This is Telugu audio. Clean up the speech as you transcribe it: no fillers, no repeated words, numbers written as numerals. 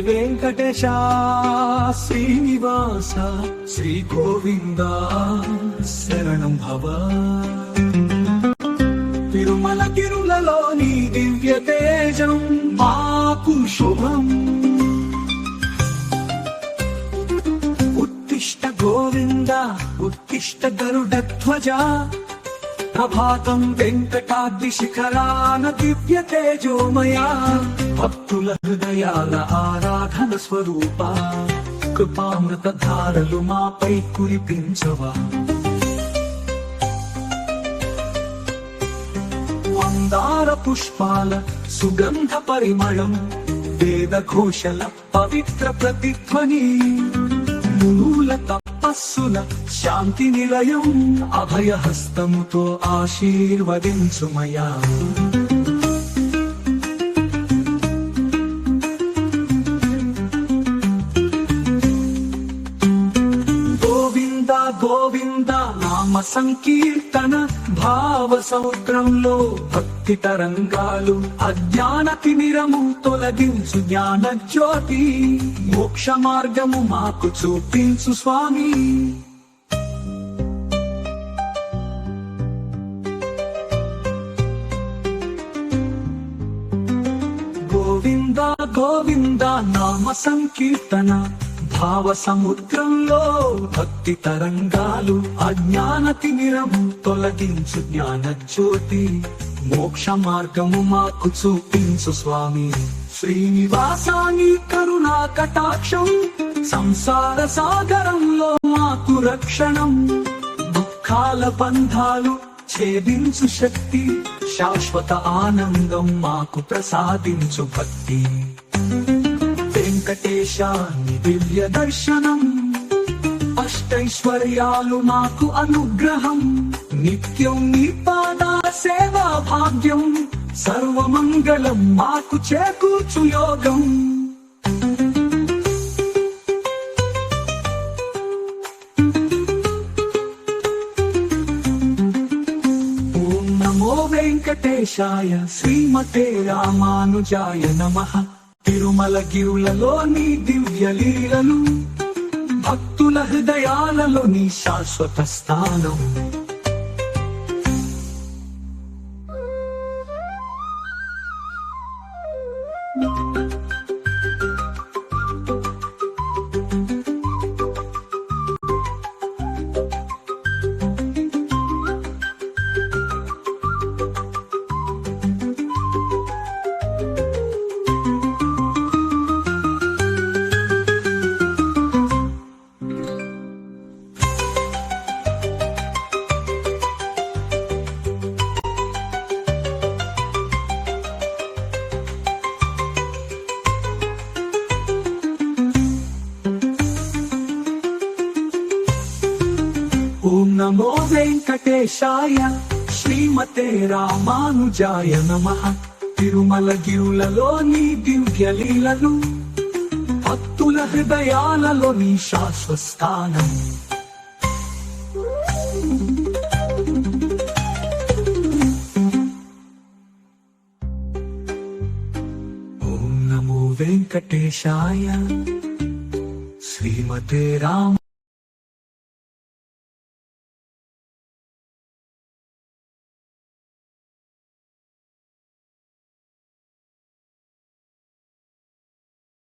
వెంకటేశ శ్రీనివాస శ్రీ గోవింద శరణం భవ. తిరుమలగిరులలోని దివ్య తేజం మాకు శుభం. ఉత్తిష్ట గోవింద ఉత్తిష్ట గరుడధ్వజ ప్రభాతం వెంకటాద్రి శిఖరాన దివ్య తేజోమయా. భక్తుల హృదయాల ఆరాధన స్వరూప కృపామృత ధారలు మాపై కురిపించవా. మందార పుష్పాల సుగంధ పరిమళం వేద ఘోషల పవిత్ర ప్రతిధ్వని. మునుల తపస్సుల శాంతి నిలయం అభయహస్తముతో ఆశీర్వదించుమయా. గోవింద గోవింద నామ సంకీర్తన భావ సముద్రంలో భక్తి తరంగాలు. అజ్ఞాన తిమిరము తొలగించు జ్ఞాన జ్యోతి. మోక్ష మార్గము మాకు చూపించు స్వామి. గోవింద గోవింద నామ సంకీర్తన భావ సముద్రంలో భక్తి తరంగాలు. అజ్ఞాన తిమిరము తొలగించు జ్ఞాన జ్యోతి. మోక్ష మార్గము మాకు చూపించు స్వామి. శ్రీనివాసాని కరుణా కటాక్షం సంసార సాగరంలో మాకు రక్షణం. దుఃఖాల బంధాలు ఛేదించు శక్తి. శాశ్వత ఆనందం మాకు ప్రసాదించు భక్తి. వెంకటేశాని దివ్య దర్శనం అష్టైశ్వర్యాలు మాకు అనుగ్రహం. నిత్యం నీ పాద సేవా భాగ్యం. సర్వమంగళం మాకు చేకూర్చు యోగం. ఓం నమో వెంకటేశాయ శ్రీమతే రామానుజాయ నమః. తిరుమలగిరులలోని దివ్య లీలలు భక్తుల హృదయాలలో నీ శాశ్వత స్థానం. ఓం నమో వెంకటేశాయ శ్రీమతే రామానుజాయ నమః. తిరుమలగిరులలోని దివ్య లీలలు భక్తుల హృదయాలలో నీ శాశ్వత స్థానం. ఓం నమో వెంకటేశాయ శ్రీమతే రామ